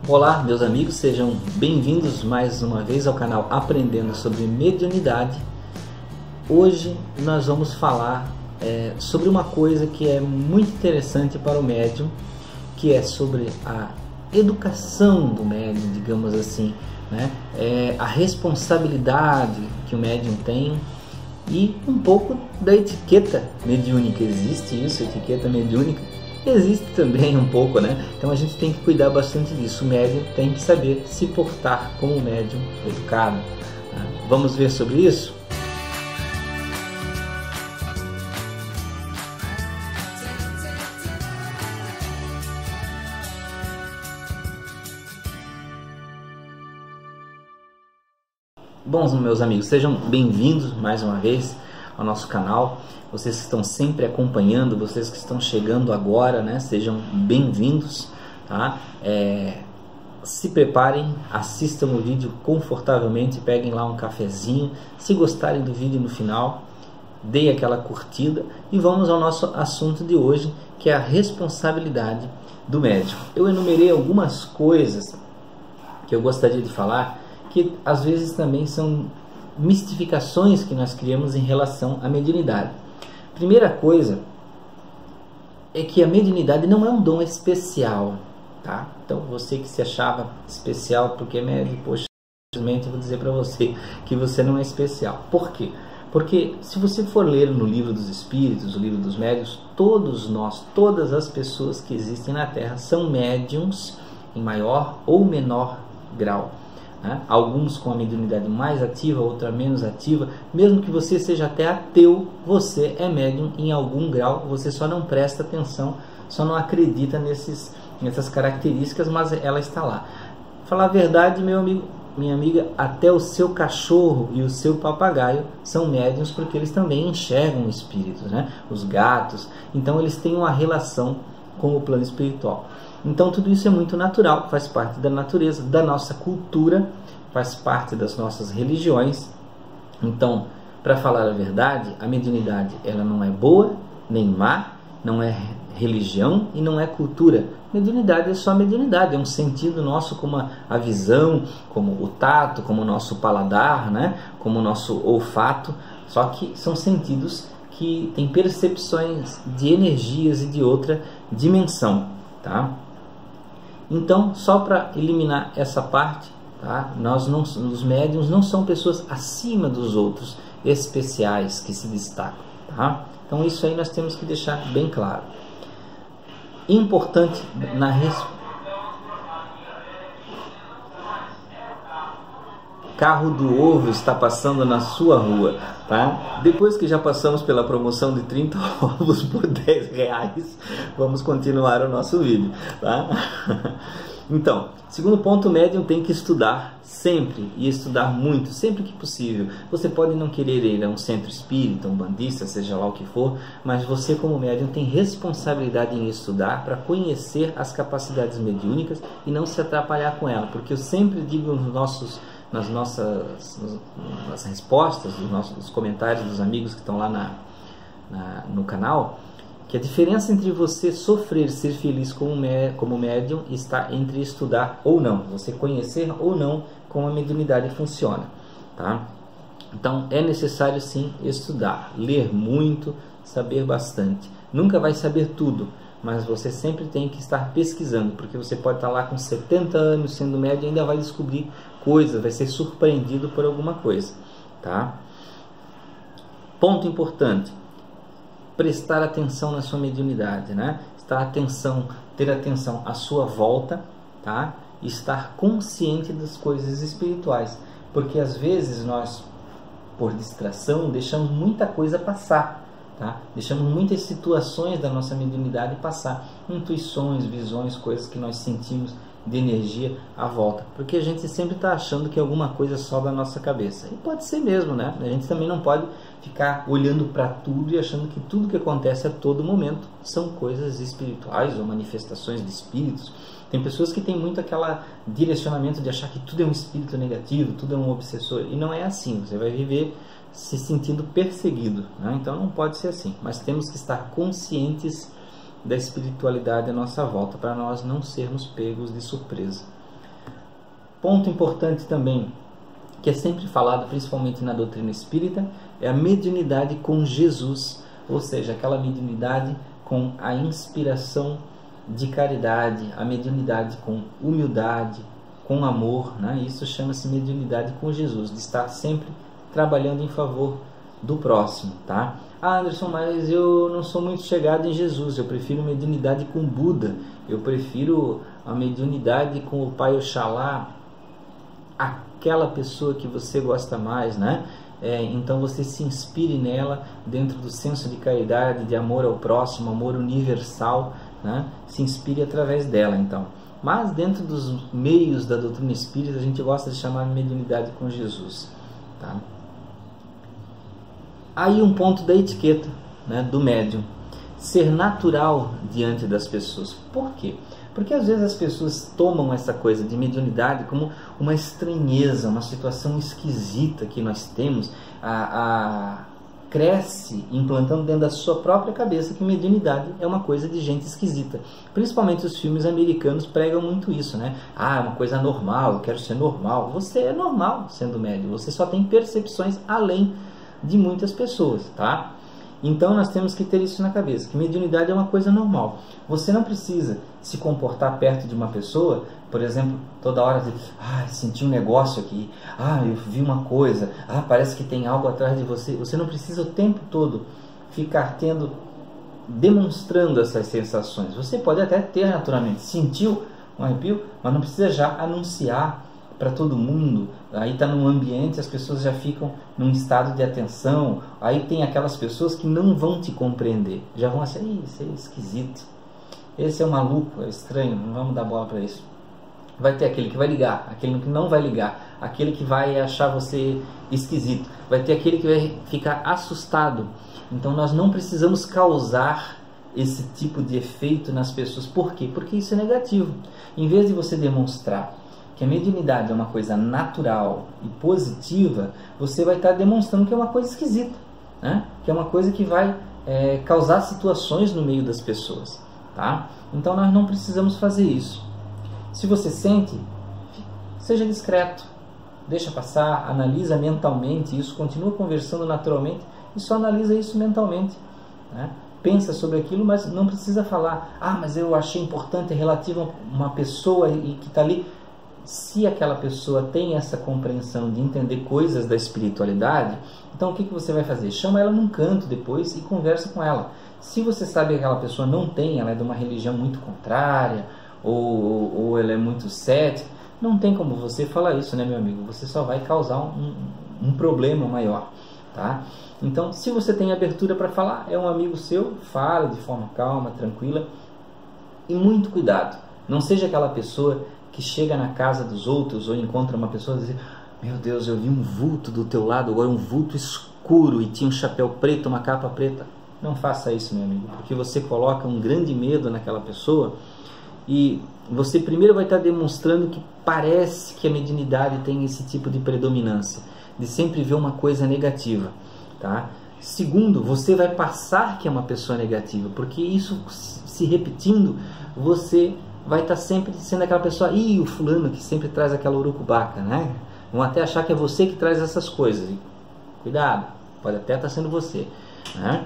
Olá, meus amigos, sejam bem-vindos mais uma vez ao canal Aprendendo sobre Mediunidade. Hoje nós vamos falar sobre uma coisa que é muito interessante para o médium, que é sobre a educação do médium, digamos assim, né? A responsabilidade que o médium tem e um pouco da etiqueta mediúnica. Existe isso, etiqueta mediúnica? Existe também um pouco, né? Então a gente tem que cuidar bastante disso. O médium tem que saber se portar como um médium educado. Vamos ver sobre isso? Bom, meus amigos, sejam bem-vindos mais uma vez ao nosso canal. Vocês que estão sempre acompanhando, vocês que estão chegando agora, né? Sejam bem-vindos, tá? Se preparem, assistam o vídeo confortavelmente, peguem lá um cafezinho. Se gostarem do vídeo no final, deem aquela curtida e vamos ao nosso assunto de hoje, que é a responsabilidade do médium. Eu enumerei algumas coisas que eu gostaria de falar, que às vezes também são mistificações que nós criamos em relação à mediunidade. Primeira coisa é que a mediunidade não é um dom especial, tá? Então você que se achava especial porque é médium, poxa, simplesmente vou dizer para você que você não é especial. Por quê? Porque se você for ler no livro dos espíritos, o livro dos médiuns, todos nós, todas as pessoas que existem na Terra são médiums em maior ou menor grau. Alguns com a mediunidade mais ativa, outra menos ativa. Mesmo que você seja até ateu, você é médium em algum grau. Você só não presta atenção, só não acredita nessas características, mas ela está lá. Falar a verdade, meu amigo, minha amiga, até o seu cachorro e o seu papagaio são médiums, porque eles também enxergam espíritos, né? Os gatos, então eles têm uma relação com o plano espiritual. Então tudo isso é muito natural, faz parte da natureza, da nossa cultura, faz parte das nossas religiões. Então, para falar a verdade, a mediunidade ela não é boa, nem má, não é religião e não é cultura. Mediunidade é só mediunidade, é um sentido nosso, como a visão, como o tato, como o nosso paladar, né? Como o nosso olfato, só que são sentidos que têm percepções de energias e de outra dimensão, tá? Então, só para eliminar essa parte, tá? Os médiuns não são pessoas acima dos outros, especiais, que se destacam, tá? Então isso aí nós temos que deixar bem claro. Importante Carro do ovo está passando na sua rua, tá? Depois que já passamos pela promoção de 30 ovos por 10 reais, vamos continuar o nosso vídeo, tá? Então, segundo ponto, o médium tem que estudar sempre, e estudar muito, sempre que possível. Você pode não querer ir a um centro espírita, um bandista, seja lá o que for, mas você como médium tem responsabilidade em estudar para conhecer as capacidades mediúnicas e não se atrapalhar com ela, porque eu sempre digo nas respostas, nos comentários dos amigos que estão lá no canal, que a diferença entre você sofrer, ser feliz como médium está entre estudar ou não, você conhecer ou não como a mediunidade funciona, tá? Então é necessário sim estudar, ler muito, saber bastante. Nunca vai saber tudo, mas você sempre tem que estar pesquisando, porque você pode estar lá com 70 anos sendo médium e ainda vai descobrir coisas, vai ser surpreendido por alguma coisa, tá? Ponto importante: prestar atenção na sua mediunidade, né? Ter atenção à sua volta, tá? Estar consciente das coisas espirituais, porque às vezes nós, por distração, deixamos muita coisa passar, tá? Deixamos muitas situações da nossa mediunidade passar, intuições, visões, coisas que nós sentimos de energia à volta, porque a gente sempre está achando que alguma coisa sobe à nossa cabeça, e pode ser mesmo, né? A gente também não pode ficar olhando para tudo e achando que tudo que acontece a todo momento são coisas espirituais ou manifestações de espíritos. Tem pessoas que têm muito aquele direcionamento de achar que tudo é um espírito negativo, tudo é um obsessor, e não é assim. Você vai viver se sentindo perseguido, né? Então não pode ser assim, mas temos que estar conscientes da espiritualidade à nossa volta, para nós não sermos pegos de surpresa. Ponto importante também, que é sempre falado, principalmente na doutrina espírita, é a mediunidade com Jesus, ou seja, aquela mediunidade com a inspiração de caridade, a mediunidade com humildade, com amor, né? Isso chama-se mediunidade com Jesus, de estar sempre trabalhando em favor do próximo, tá? Ah, Anderson, mas eu não sou muito chegado em Jesus, eu prefiro mediunidade com Buda, eu prefiro a mediunidade com o Pai Oxalá, aquela pessoa que você gosta mais, né? Então você se inspire nela dentro do senso de caridade, de amor ao próximo, amor universal, né? Se inspire através dela, então. Mas dentro dos meios da doutrina espírita, a gente gosta de chamar de mediunidade com Jesus, tá? Aí um ponto da etiqueta, né, do médium: ser natural diante das pessoas. Por quê? Porque às vezes as pessoas tomam essa coisa de mediunidade como uma estranheza, uma situação esquisita que nós temos, cresce implantando dentro da sua própria cabeça que mediunidade é uma coisa de gente esquisita. Principalmente os filmes americanos pregam muito isso, né? Ah, é uma coisa normal, eu quero ser normal. Você é normal sendo médium, você só tem percepções além de muitas pessoas, tá? Então nós temos que ter isso na cabeça, que mediunidade é uma coisa normal. Você não precisa se comportar perto de uma pessoa, por exemplo, toda hora de, senti um negócio aqui, eu vi uma coisa, parece que tem algo atrás de você. Você não precisa o tempo todo ficar demonstrando essas sensações. Você pode até ter naturalmente, sentiu um arrepio, mas não precisa já anunciar para todo mundo. Aí está num ambiente, as pessoas já ficam num estado de atenção, aí tem aquelas pessoas que não vão te compreender, já vão achar, isso é esquisito, esse é um maluco, é estranho, não vamos dar bola para isso. Vai ter aquele que vai ligar, aquele que não vai ligar, aquele que vai achar você esquisito, vai ter aquele que vai ficar assustado. Então nós não precisamos causar esse tipo de efeito nas pessoas. Por quê? Porque isso é negativo. Em vez de você demonstrar que a mediunidade é uma coisa natural e positiva, você vai estar demonstrando que é uma coisa esquisita, né? Que é uma coisa que vai causar situações no meio das pessoas, tá? Então nós não precisamos fazer isso. Se você sente, seja discreto, deixa passar, analisa mentalmente isso, continua conversando naturalmente e só analisa isso mentalmente, né? Pensa sobre aquilo, mas não precisa falar, mas eu achei importante, é relativo a uma pessoa e que está ali. Se aquela pessoa tem essa compreensão de entender coisas da espiritualidade, então o que você vai fazer? Chama ela num canto depois e conversa com ela. Se você sabe que aquela pessoa não tem, ela é de uma religião muito contrária, ou ela é muito cética, não tem como você falar isso, né, meu amigo? Você só vai causar um problema maior, tá? Então, se você tem abertura para falar, é um amigo seu, fale de forma calma, tranquila e muito cuidado. Não seja aquela pessoa que chega na casa dos outros ou encontra uma pessoa e diz: meu Deus, eu vi um vulto do teu lado, agora um vulto escuro e tinha um chapéu preto, uma capa preta. Não faça isso, meu amigo, porque você coloca um grande medo naquela pessoa e você primeiro vai estar demonstrando que parece que a mediunidade tem esse tipo de predominância, de sempre ver uma coisa negativa, tá? Segundo, você vai passar que é uma pessoa negativa, porque isso se repetindo, você vai estar sempre sendo aquela pessoa, o fulano que sempre traz aquela urucubaca, né? Vão até achar que é você que traz essas coisas. E, cuidado, pode até estar sendo você, né?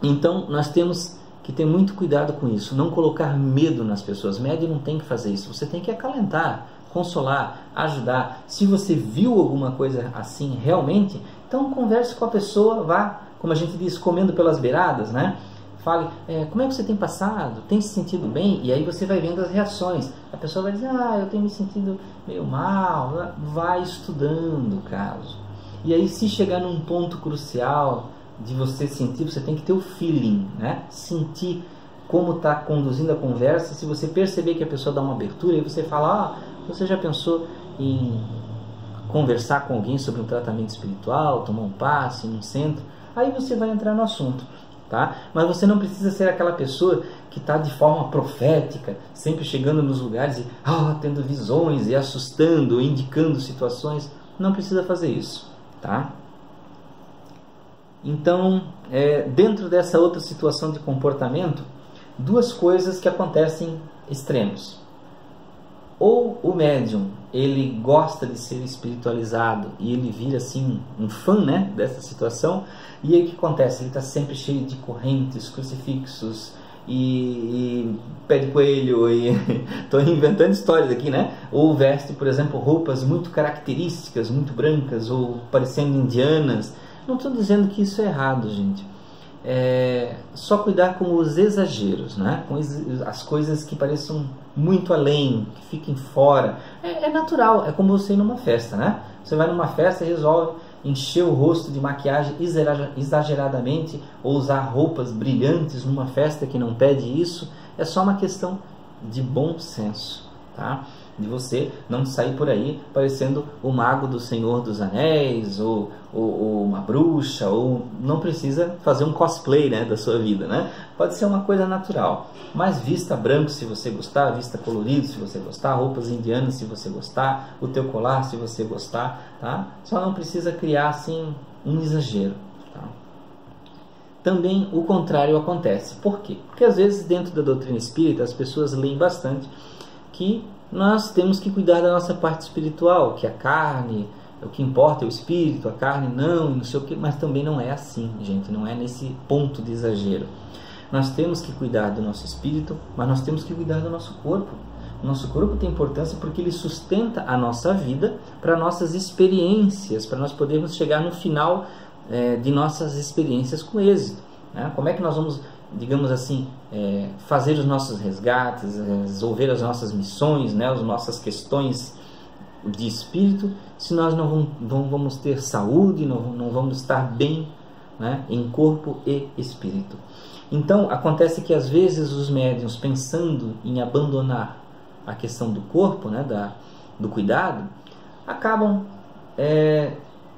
Então, nós temos que ter muito cuidado com isso, não colocar medo nas pessoas. Médium não tem que fazer isso, você tem que acalentar, consolar, ajudar. Se você viu alguma coisa assim realmente, então converse com a pessoa, vá, como a gente diz, comendo pelas beiradas, né? Fale, como é que você tem passado? Tem se sentido bem? E aí você vai vendo as reações. A pessoa vai dizer, eu tenho me sentido meio mal. Vai estudando o caso. E aí, se chegar num ponto crucial de você sentir, você tem que ter o feeling, né? Sentir como está conduzindo a conversa. Se você perceber que a pessoa dá uma abertura, aí você fala, você já pensou em conversar com alguém sobre um tratamento espiritual, tomar um passe num centro? Aí você vai entrar no assunto. Tá? Mas você não precisa ser aquela pessoa que está de forma profética, sempre chegando nos lugares e tendo visões e assustando, indicando situações. Não precisa fazer isso, tá? Então, dentro dessa outra situação de comportamento, duas coisas que acontecem extremos. Ou o médium ele gosta de ser espiritualizado e ele vira assim um fã, né, dessa situação, e aí o que acontece? Ele está sempre cheio de correntes, crucifixos e pé de coelho, e estou inventando histórias aqui, né? Ou veste, por exemplo, roupas muito características, muito brancas, ou parecendo indianas. Não estou dizendo que isso é errado, gente. Só cuidar com os exageros, né? Com as coisas que pareçam muito além, que fiquem fora. É natural, é como você ir numa festa, né? Você vai numa festa e resolve encher o rosto de maquiagem exageradamente, ou usar roupas brilhantes numa festa que não pede isso. É só uma questão de bom senso, tá? De você não sair por aí parecendo o mago do Senhor dos Anéis, ou uma bruxa, ou não precisa fazer um cosplay, né, da sua vida, né? Pode ser uma coisa natural, mas vista branco se você gostar, vista colorido se você gostar, roupas indianas se você gostar, o teu colar se você gostar, tá? Só não precisa criar assim um exagero, tá? Também o contrário acontece. Por quê? Porque às vezes dentro da doutrina espírita as pessoas leem bastante que nós temos que cuidar da nossa parte espiritual, que a carne, o que importa é o espírito, a carne não sei o que, mas também não é assim, gente, não é nesse ponto de exagero. Nós temos que cuidar do nosso espírito, mas nós temos que cuidar do nosso corpo. O nosso corpo tem importância porque ele sustenta a nossa vida para nossas experiências, para nós podermos chegar no final de nossas experiências com êxito, né? Como é que nós vamos, digamos assim, fazer os nossos resgates, resolver as nossas missões, né, as nossas questões de espírito, se nós não vamos ter saúde, não vamos estar bem, né, em corpo e espírito. Então, acontece que às vezes os médiuns, pensando em abandonar a questão do corpo, né, do cuidado, acabam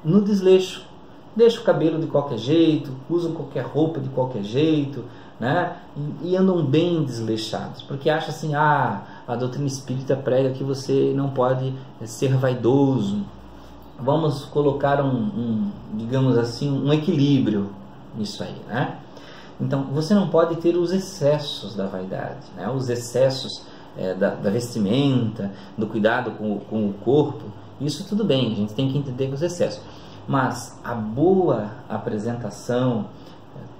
no desleixo. Deixa o cabelo de qualquer jeito, usam qualquer roupa de qualquer jeito, né? E andam bem desleixados, porque acha assim, a doutrina espírita prega que você não pode ser vaidoso. Vamos colocar digamos assim, um equilíbrio nisso aí, né? Então, você não pode ter os excessos da vaidade, né? Os excessos da vestimenta, do cuidado com o corpo. Isso tudo bem, a gente tem que entender os excessos. Mas a boa apresentação,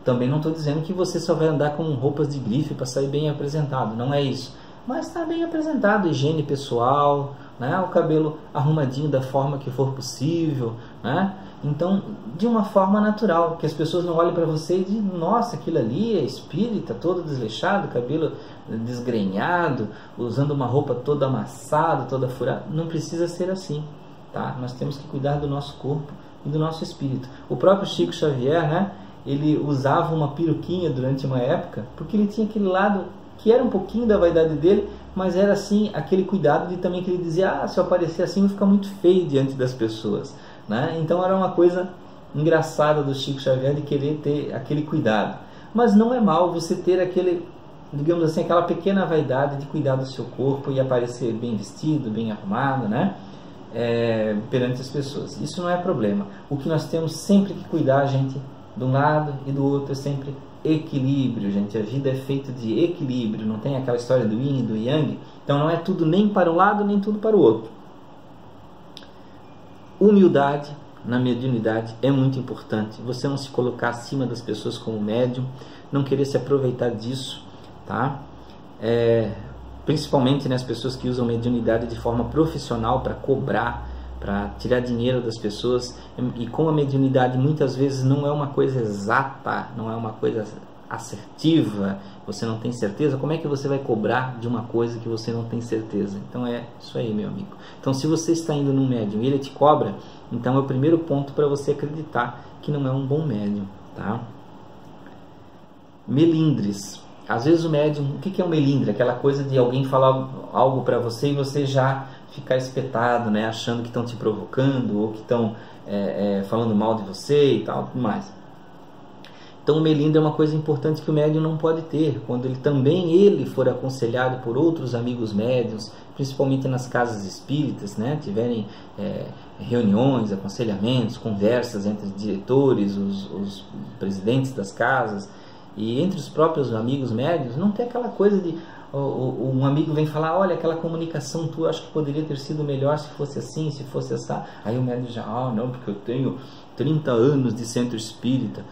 também não estou dizendo que você só vai andar com roupas de grife para sair bem apresentado, não é isso. Mas está bem apresentado, higiene pessoal, né? O cabelo arrumadinho da forma que for possível, né? Então, de uma forma natural, que as pessoas não olhem para você e digam, nossa, aquilo ali é espírita, todo desleixado, cabelo desgrenhado, usando uma roupa toda amassada, toda furada. Não precisa ser assim, tá? Nós temos que cuidar do nosso corpo e do nosso espírito. O próprio Chico Xavier, né? Ele usava uma peruquinha durante uma época, porque ele tinha aquele lado que era um pouquinho da vaidade dele, mas era assim, aquele cuidado de também que ele dizia, se eu aparecer assim, eu vou ficar muito feio diante das pessoas, né? Então era uma coisa engraçada do Chico Xavier de querer ter aquele cuidado. Mas não é mal você ter aquele, digamos assim, aquela pequena vaidade de cuidar do seu corpo e aparecer bem vestido, bem arrumado, né? Perante as pessoas. Isso não é problema. O que nós temos sempre que cuidar, gente, de um lado e do outro, é sempre equilíbrio, gente. A vida é feita de equilíbrio, não tem aquela história do yin e do yang. Então não é tudo nem para um lado, nem tudo para o outro. Humildade na mediunidade é muito importante. Você não se colocar acima das pessoas como médium, não querer se aproveitar disso, tá? Principalmente nas pessoas que usam mediunidade de forma profissional para cobrar, para tirar dinheiro das pessoas. E como a mediunidade muitas vezes não é uma coisa exata, não é uma coisa assertiva, você não tem certeza, como é que você vai cobrar de uma coisa que você não tem certeza? Então é isso aí, meu amigo. Então se você está indo num médium e ele te cobra, então é o primeiro ponto para você acreditar que não é um bom médium, tá? Melindres. Às vezes o médium, o que é um melindre? Aquela coisa de alguém falar algo para você e você já ficar espetado, né? Achando que estão te provocando ou que estão falando mal de você e tal, tudo mais. Então o melindre é uma coisa importante que o médium não pode ter. Quando ele for aconselhado por outros amigos médiuns, principalmente nas casas espíritas, né? Tiverem reuniões, aconselhamentos, conversas entre diretores, os presidentes das casas, e entre os próprios amigos médiuns, não tem aquela coisa de, um amigo vem falar, olha, aquela comunicação tua, acho que poderia ter sido melhor se fosse assim, se fosse assim. Aí o médium já, não, porque eu tenho 30 anos de centro espírita,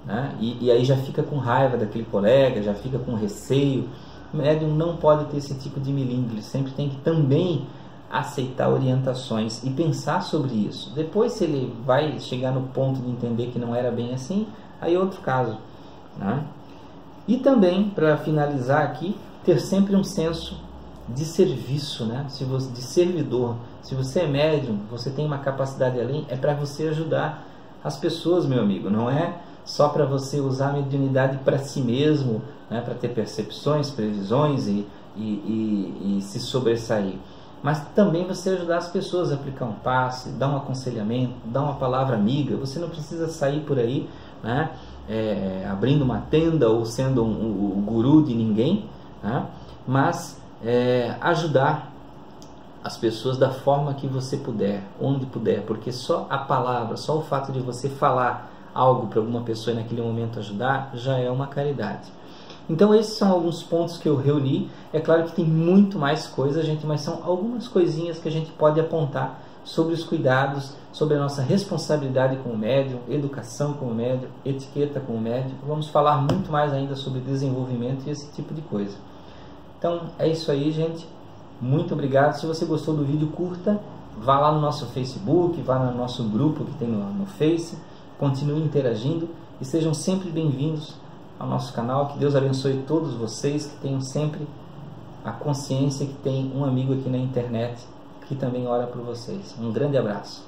né? E aí já fica com raiva daquele colega, já fica com receio. O médium não pode ter esse tipo de melindre, sempre tem que também aceitar orientações e pensar sobre isso. Depois, se ele vai chegar no ponto de entender que não era bem assim, aí é outro caso, né? E também, para finalizar aqui, ter sempre um senso de serviço, né? De servidor. Se você é médium, você tem uma capacidade além, é para você ajudar as pessoas, meu amigo. Não é só para você usar a mediunidade para si mesmo, né? Para ter percepções, previsões e se sobressair. Mas também você ajudar as pessoas a aplicar um passe, dar um aconselhamento, dar uma palavra amiga. Você não precisa sair por aí, né, abrindo uma tenda ou sendo o guru de ninguém, né, mas ajudar as pessoas da forma que você puder, onde puder, porque só a palavra, só o fato de você falar algo para alguma pessoa e naquele momento ajudar, já é uma caridade. Então esses são alguns pontos que eu reuni. É claro que tem muito mais coisa, gente, mas são algumas coisinhas que a gente pode apontar sobre os cuidados, sobre a nossa responsabilidade como médium, educação como médium, etiqueta como médium. Vamos falar muito mais ainda sobre desenvolvimento e esse tipo de coisa. Então é isso aí, gente. Muito obrigado. Se você gostou do vídeo, curta, vá lá no nosso Facebook, vá no nosso grupo que tem no Face, continue interagindo e sejam sempre bem-vindos ao nosso canal. Que Deus abençoe todos vocês, que tenham sempre a consciência que tem um amigo aqui na internet que também ora por vocês. Um grande abraço.